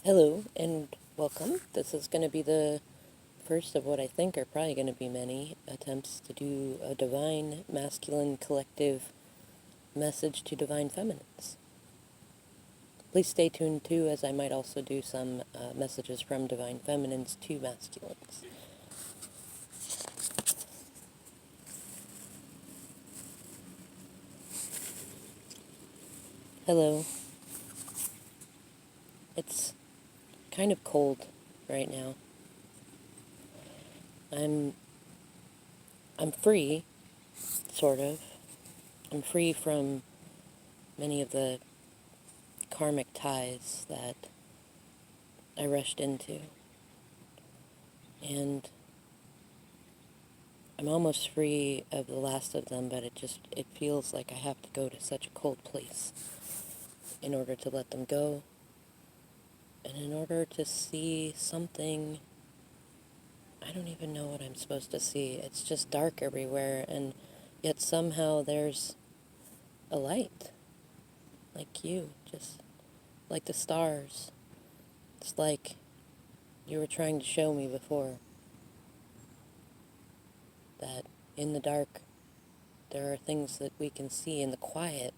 Hello and welcome. This is going to be the first of what I think are probably going to be many attempts to do a divine masculine collective message to divine feminines. Please stay tuned too, as I might also do some messages from divine feminines to masculines. Hello. It's kind of cold right now. I'm free, sort of. I'm free from many of the karmic ties that I rushed into. And I'm almost free of the last of them, but it feels like I have to go to such a cold place in order to let them go, and in order to see something. I don't even know what I'm supposed to see. It's just dark everywhere, and yet somehow there's a light, like you, just like the stars. It's like you were trying to show me before that in the dark there are things that we can see in the quiet,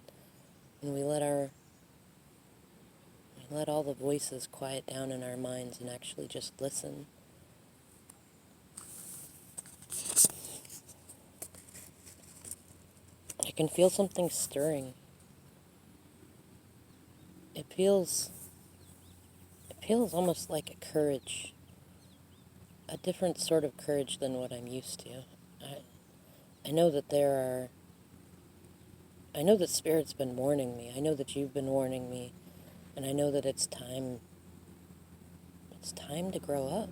and we let all the voices quiet down in our minds and actually just listen. I can feel something stirring. It feels almost like a courage, a different sort of courage than what I'm used to. I know that I know that Spirit's been warning me. I know that you've been warning me, and I know that it's time to grow up.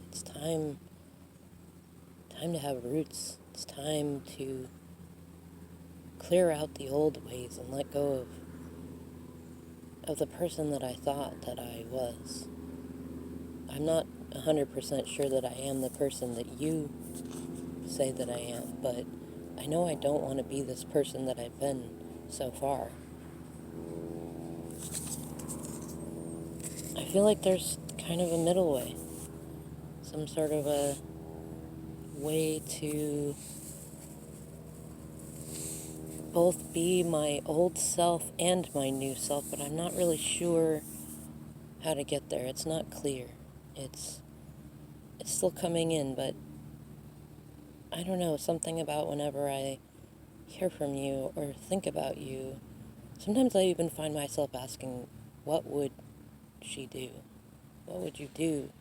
It's time to have roots. It's time to clear out the old ways and let go of the person that I thought that I was. I'm not 100% sure that I am the person that you say that I am, but I know I don't want to be this person that I've been so far. I feel like there's kind of a middle way, some sort of a way to both be my old self and my new self, but I'm not really sure how to get there. It's not clear. It's still coming in, but I don't know, something about whenever I hear from you or think about you, sometimes I even find myself asking, what would she do? What would you do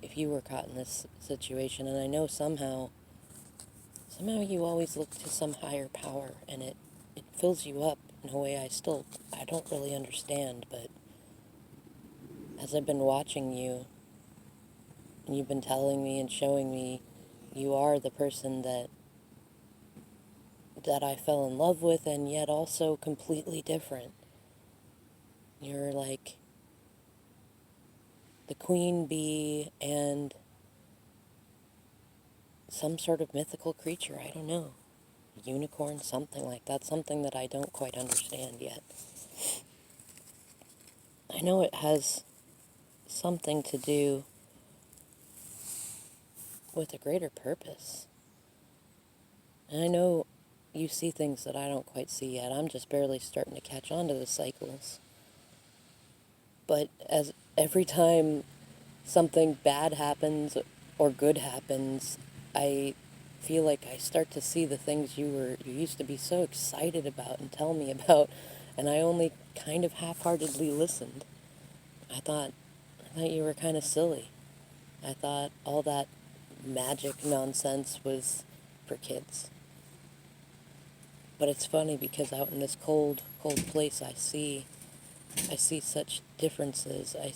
if you were caught in this situation? And I know somehow you always look to some higher power, and it fills you up in a way I don't really understand. But as I've been watching you, and you've been telling me and showing me, you are the person that I fell in love with, and yet also completely different. You're like the queen bee and some sort of mythical creature. I don't know. Unicorn, something like that. Something that I don't quite understand yet. I know it has something to do with a greater purpose. And I know you see things that I don't quite see yet. I'm just barely starting to catch on to the cycles. But as every time something bad happens or good happens, I feel like I start to see the things you used to be so excited about and tell me about, and I only kind of half-heartedly listened. I thought you were kind of silly. I thought all that magic nonsense was for kids. But it's funny because out in this cold, cold place I see such differences. I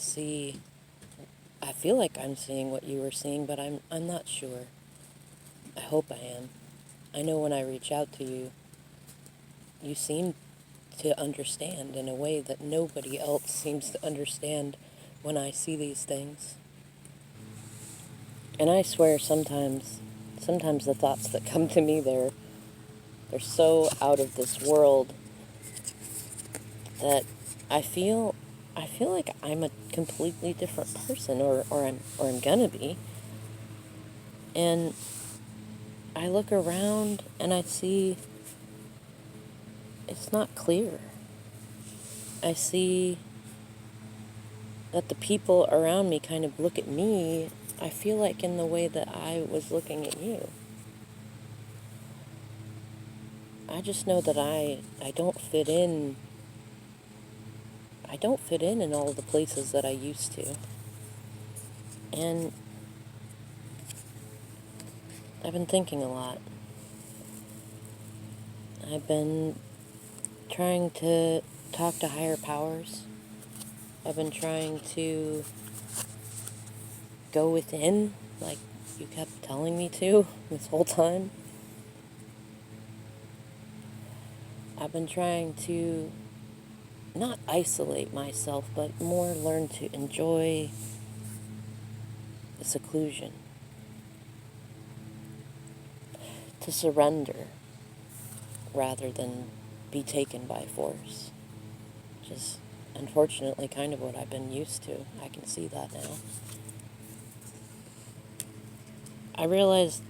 feel like I'm seeing what you were seeing, but I'm not sure. I hope I am. I know when I reach out to you, you seem to understand in a way that nobody else seems to understand when I see these things. And I swear sometimes the thoughts that come to me, they're so out of this world that I feel I feel like I'm a completely different person, or I'm gonna be. And I look around and I see it's not clear. I see that the people around me kind of look at me, I feel like, in the way that I was looking at you. I just know that I don't fit in. I don't fit in all the places that I used to. And I've been thinking a lot. I've been trying to talk to higher powers. I've been trying to go within, like you kept telling me to this whole time. I've been trying to not isolate myself, but more learn to enjoy the seclusion, to surrender rather than be taken by force. Which is unfortunately kind of what I've been used to. I can see that now. I realized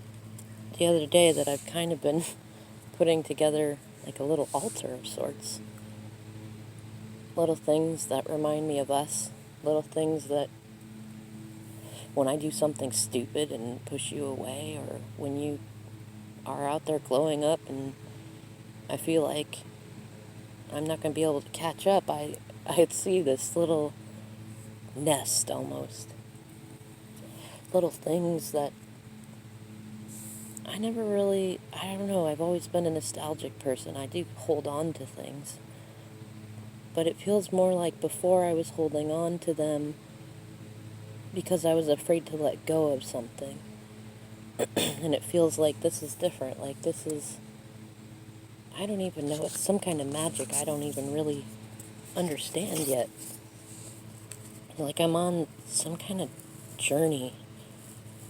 the other day that I've kind of been putting together like a little altar of sorts. Little things that remind me of us. Little things that when I do something stupid and push you away, or when you are out there glowing up and I feel like I'm not going to be able to catch up, I'd see this little nest almost. Little things that I never really, I don't know, I've always been a nostalgic person. I do hold on to things. But it feels more like before I was holding on to them because I was afraid to let go of something. And it feels like this is different. Like this is, I don't even know, it's some kind of magic I don't even really understand yet. Like I'm on some kind of journey.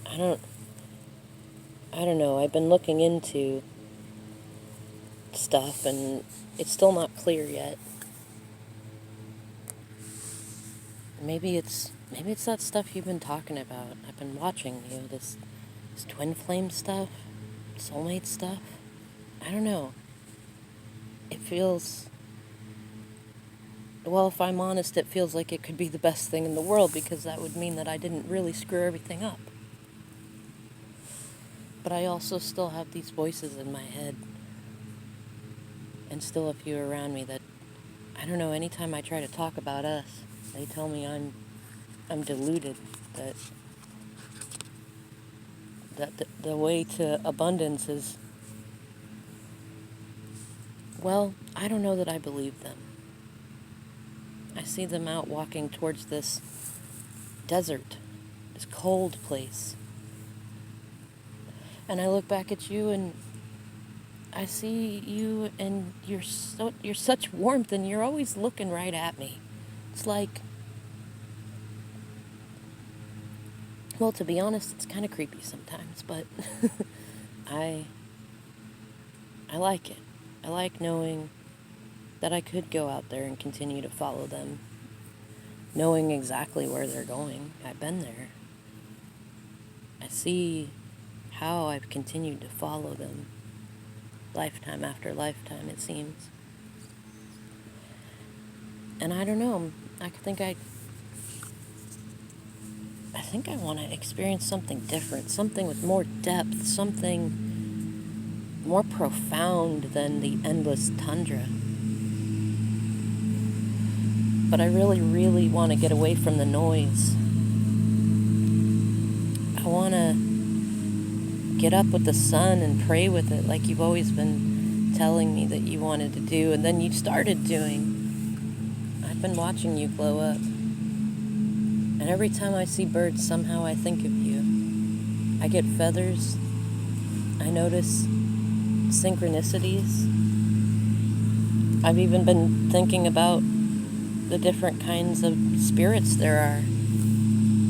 I don't know. I've been looking into stuff and it's still not clear yet. Maybe it's that stuff you've been talking about. I've been watching you, this twin flame stuff, soulmate stuff. I don't know. It feels, well, if I'm honest, it feels like it could be the best thing in the world because that would mean that I didn't really screw everything up. But I also still have these voices in my head and still a few around me that, I don't know, anytime I try to talk about us, they tell me I'm deluded, that the way to abundance is, well, I don't know that I believe them. I see them out walking towards this desert, this cold place. And I look back at you and I see you and you're such warmth and you're always looking right at me. It's like, well, to be honest, it's kind of creepy sometimes, but I like it. I like knowing that I could go out there and continue to follow them, knowing exactly where they're going. I've been there. I see how I've continued to follow them, lifetime after lifetime, it seems. And I don't know, I think I want to experience something different, something with more depth, something more profound than the endless tundra. But I really, really want to get away from the noise. I want to get up with the sun and pray with it like you've always been telling me that you wanted to do, and then you started doing. I've been watching you glow up. And every time I see birds, somehow I think of you. I get feathers. I notice synchronicities. I've even been thinking about the different kinds of spirits there are.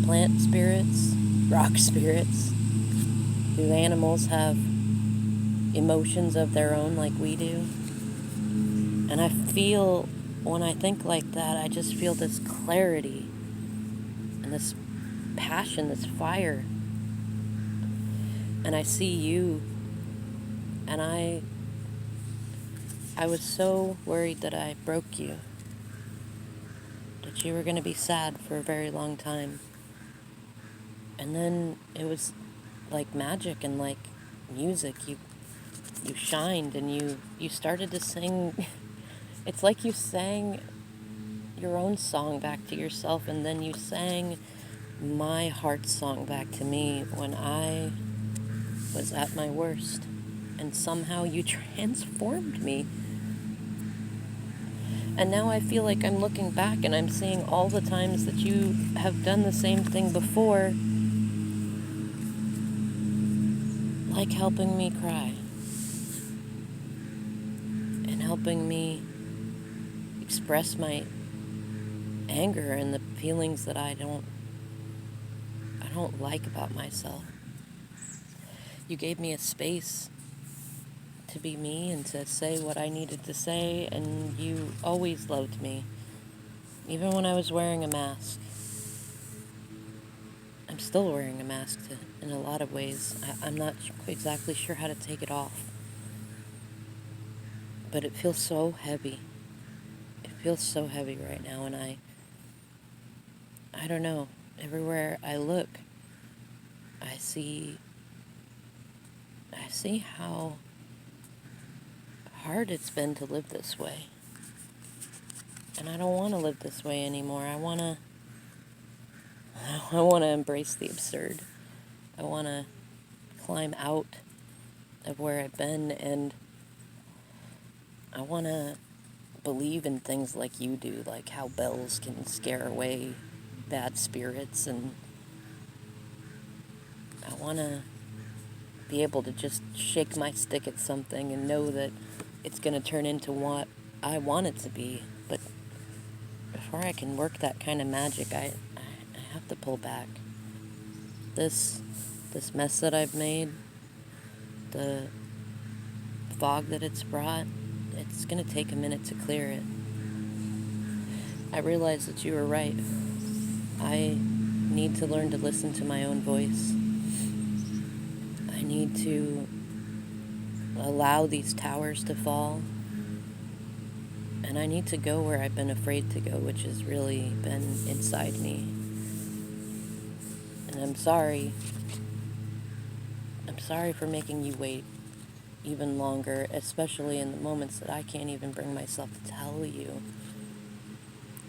Plant spirits, rock spirits. Do animals have emotions of their own like we do? And I feel when I think like that, I just feel this clarity and this passion, this fire. And I see you, and I was so worried that I broke you, that you were going to be sad for a very long time. And then it was like magic and like music. You shined and you started to sing. It's like you sang your own song back to yourself, and then you sang my heart song back to me when I was at my worst. And somehow you transformed me. And now I feel like I'm looking back and I'm seeing all the times that you have done the same thing before, like helping me cry and helping me express my anger and the feelings that I don't like about myself. You gave me a space to be me and to say what I needed to say, and you always loved me, even when I was wearing a mask. I'm still wearing a mask in a lot of ways. I'm not exactly sure how to take it off, but it feels so heavy. It feels so heavy right now, and I don't know. Everywhere I look, I see how hard it's been to live this way. And I don't want to live this way anymore. I want to embrace the absurd. I want to climb out of where I've been, and I want to believe in things like you do, like how bells can scare away bad spirits, and I want to be able to just shake my stick at something and know that it's going to turn into what I want it to be. But before I can work that kind of magic, I have to pull back. This mess that I've made, the fog that it's brought, it's going to take a minute to clear it. I realize that you were right. I need to learn to listen to my own voice. I need to allow these towers to fall. And I need to go where I've been afraid to go, which has really been inside me. And I'm sorry. I'm sorry for making you wait even longer, especially in the moments that I can't even bring myself to tell you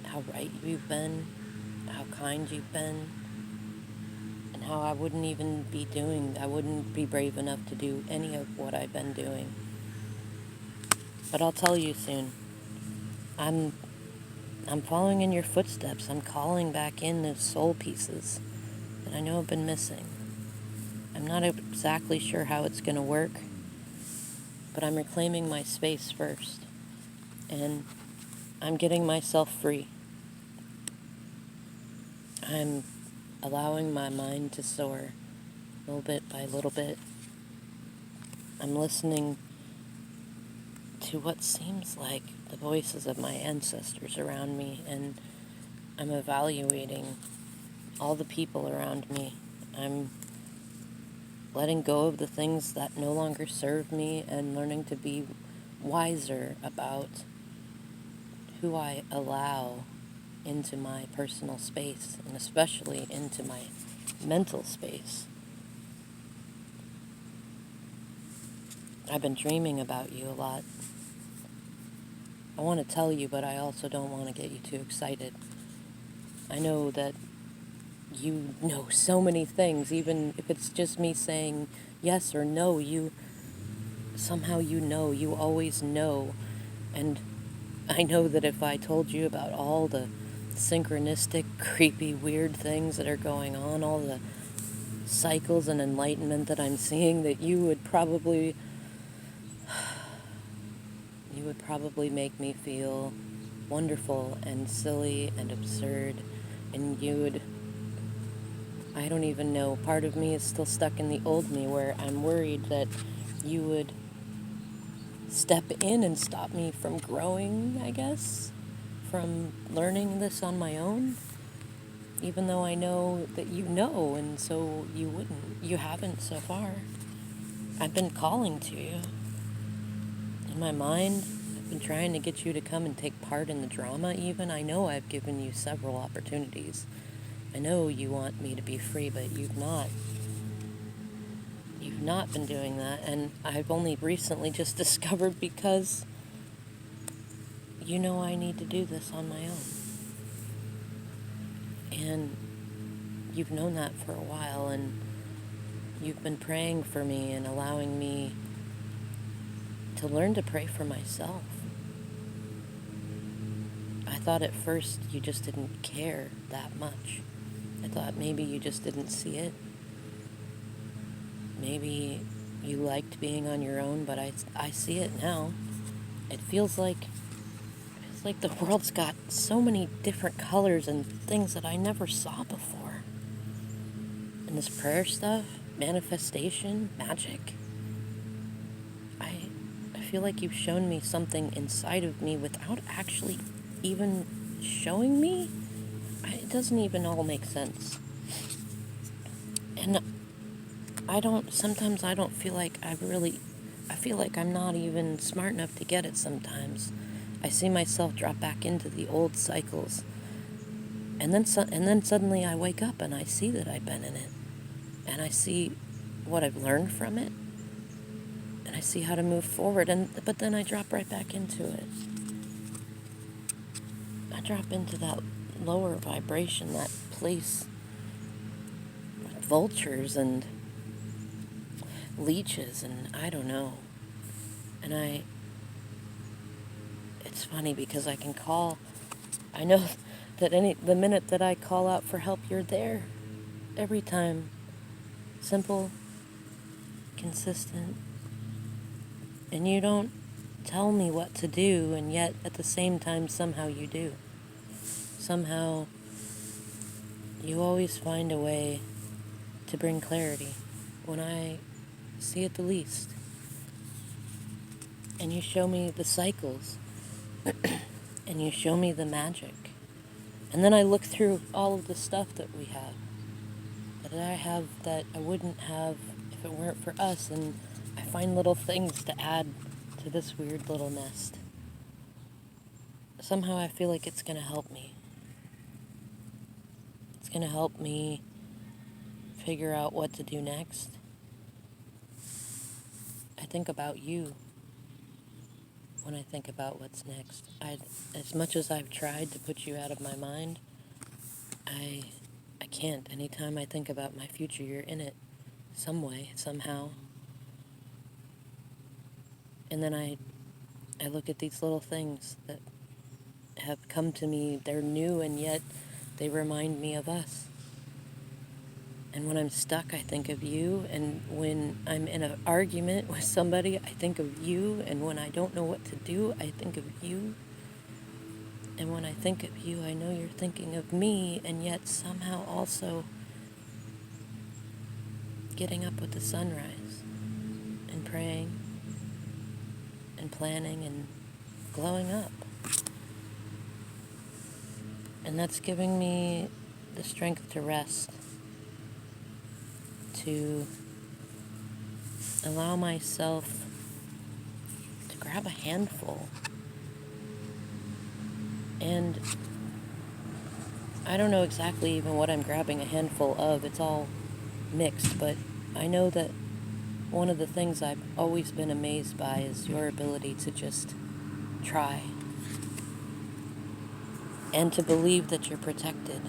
how right you've been, how kind you've been, and how I wouldn't be brave enough to do any of what I've been doing. But I'll tell you soon. I'm following in your footsteps. I'm calling back in the soul pieces that I know have been missing. I'm not exactly sure how it's going to work, but I'm reclaiming my space first, and I'm getting myself free. I'm allowing my mind to soar little bit by little bit. I'm listening to what seems like the voices of my ancestors around me, and I'm evaluating all the people around me. I'm letting go of the things that no longer serve me and learning to be wiser about who I allow into my personal space, and especially into my mental space. I've been dreaming about you a lot. I want to tell you, but I also don't want to get you too excited. I know that you know so many things, even if it's just me saying yes or no, you always know. And I know that if I told you about all the synchronistic, creepy, weird things that are going on, all the cycles and enlightenment that I'm seeing, that you would probably make me feel wonderful and silly and absurd, and I don't even know, part of me is still stuck in the old me where I'm worried that you would step in and stop me from growing, I guess. from learning this on my own, even though I know that you know, and so you wouldn't. You haven't so far. I've been calling to you. In my mind, I've been trying to get you to come and take part in the drama even. I know I've given you several opportunities. I know you want me to be free, but you've not. You've not been doing that, and I've only recently just discovered because you know I need to do this on my own. And you've known that for a while, and you've been praying for me and allowing me to learn to pray for myself. I thought at first you just didn't care that much. I thought maybe you just didn't see it. Maybe you liked being on your own, but I see it now. It feels like the world's got so many different colors and things that I never saw before. And this prayer stuff, manifestation, magic. I feel like you've shown me something inside of me without actually even showing me. It doesn't even all make sense. And sometimes I don't feel like I feel like I'm not even smart enough to get it sometimes. I see myself drop back into the old cycles. And then suddenly I wake up and I see that I've been in it. And I see what I've learned from it. And I see how to move forward. But then I drop right back into it. I drop into that lower vibration, that place with vultures and leeches and I don't know. And it's funny because I can call, I know that the minute that I call out for help, you're there. Every time. Simple, consistent. And you don't tell me what to do, and yet at the same time somehow you do. Somehow you always find a way to bring clarity when I see it the least. And you show me the cycles, and you show me the magic. And then I look through all of the stuff that we have, that I have that I wouldn't have if it weren't for us, and I find little things to add to this weird little nest. Somehow I feel like it's going to help me. It's going to help me figure out what to do next. I think about you when I think about what's next. As much as I've tried to put you out of my mind, I can't. Anytime I think about my future, you're in it some way, somehow. And then I look at these little things that have come to me. They're new, and yet they remind me of us. And when I'm stuck, I think of you. And when I'm in an argument with somebody, I think of you. And when I don't know what to do, I think of you. And when I think of you, I know you're thinking of me, and yet somehow also getting up with the sunrise and praying and planning and glowing up. And that's giving me the strength to rest, to allow myself to grab a handful. And I don't know exactly even what I'm grabbing a handful of. It's all mixed, but I know that one of the things I've always been amazed by is your ability to just try and to believe that you're protected.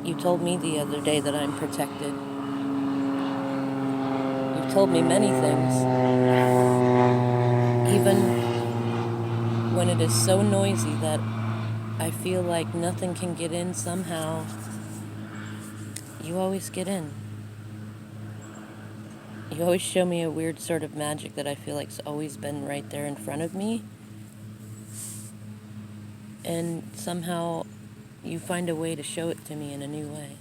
You told me the other day that I'm protected. You've told me many things, even when it is so noisy that I feel like nothing can get in somehow. You always get in. You always show me a weird sort of magic that I feel like's always been right there in front of me. And somehow you find a way to show it to me in a new way.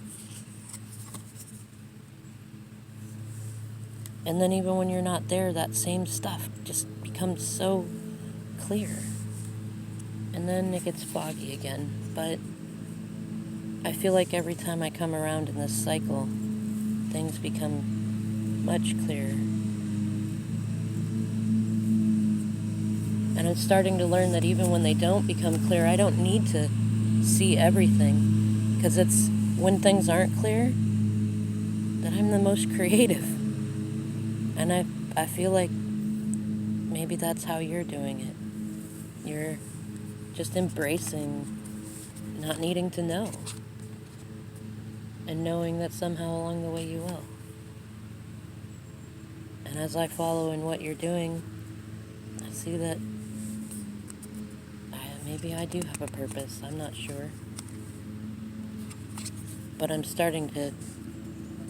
And then even when you're not there, that same stuff just becomes so clear. and then it gets foggy again. But I feel like every time I come around in this cycle, things become much clearer. And I'm starting to learn that even when they don't become clear, I don't need to see everything. Because it's when things aren't clear that I'm the most creative. And I feel like maybe that's how you're doing it. You're just embracing not needing to know. And knowing that somehow along the way you will. And as I follow in what you're doing, I see that maybe I do have a purpose. I'm not sure. But I'm starting to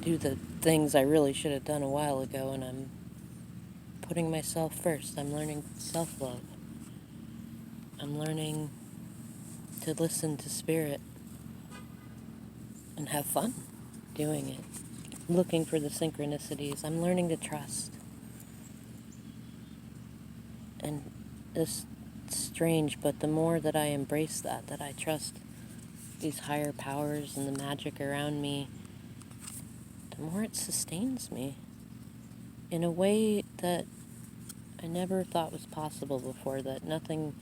do the things I really should have done a while ago, and I'm putting myself first. I'm learning self-love. I'm learning to listen to spirit and have fun doing it. Looking for the synchronicities. I'm learning to trust. And it's strange, but the more that I embrace that I trust these higher powers and the magic around me, the more it sustains me in a way that I never thought was possible before, that nothing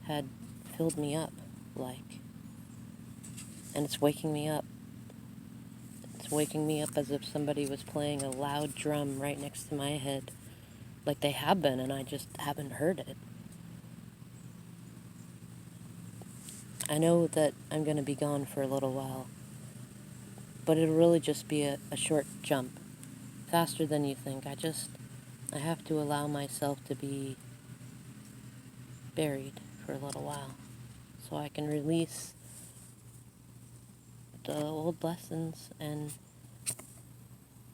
had filled me up like. And it's waking me up. It's waking me up as if somebody was playing a loud drum right next to my head, like they have been, and I just haven't heard it. I know that I'm going to be gone for a little while, but it'll really just be a short jump, faster than you think. I have to allow myself to be buried for a little while so I can release the old lessons and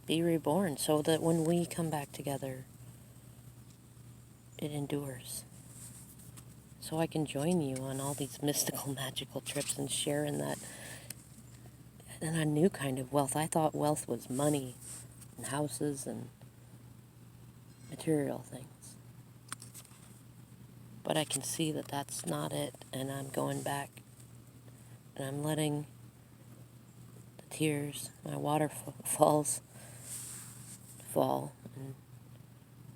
be reborn, so that when we come back together, it endures. So I can join you on all these mystical, magical trips and share in that, in a new kind of wealth. I thought wealth was money and houses and material things. But I can see that that's not it, and I'm going back, and I'm letting the tears, my waterfalls fall, and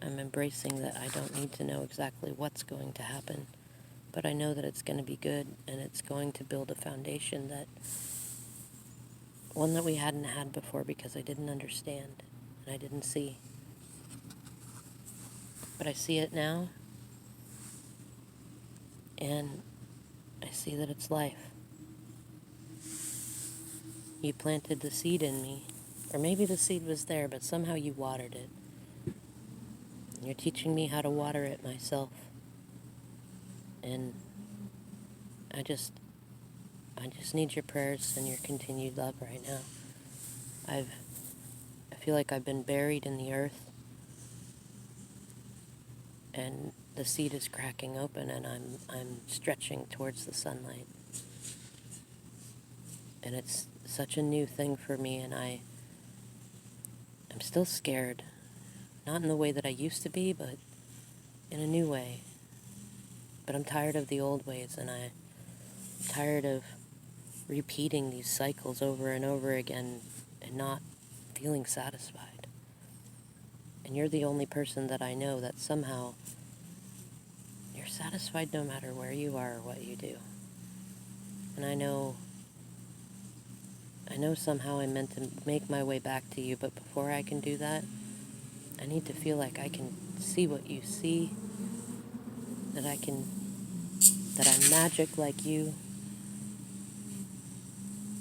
I'm embracing that I don't need to know exactly what's going to happen, but I know that it's going to be good, and it's going to build a foundation that, one that we hadn't had before because I didn't understand, and I didn't see. But I see it now, and I see that it's life. You planted the seed in me, or maybe the seed was there, but somehow you watered it. You're teaching me how to water it myself. And I just need your prayers and your continued love right now. I feel like I've been buried in the earth, and the seed is cracking open, and I'm stretching towards the sunlight. And it's such a new thing for me, and I'm still scared. Not in the way that I used to be, but in a new way. But I'm tired of the old ways, and I'm tired of repeating these cycles over and over again and not feeling satisfied. And you're the only person that I know that somehow you're satisfied no matter where you are or what you do. And I know somehow I'm meant to make my way back to you, but before I can do that, I need to feel like I can see what you see, that I'm magic like you,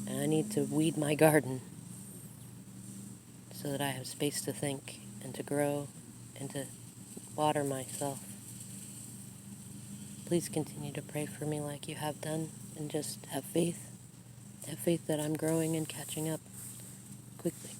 and I need to weed my garden so that I have space to think and to grow and to water myself. Please continue to pray for me like you have done, and just have faith. Have faith that I'm growing and catching up quickly.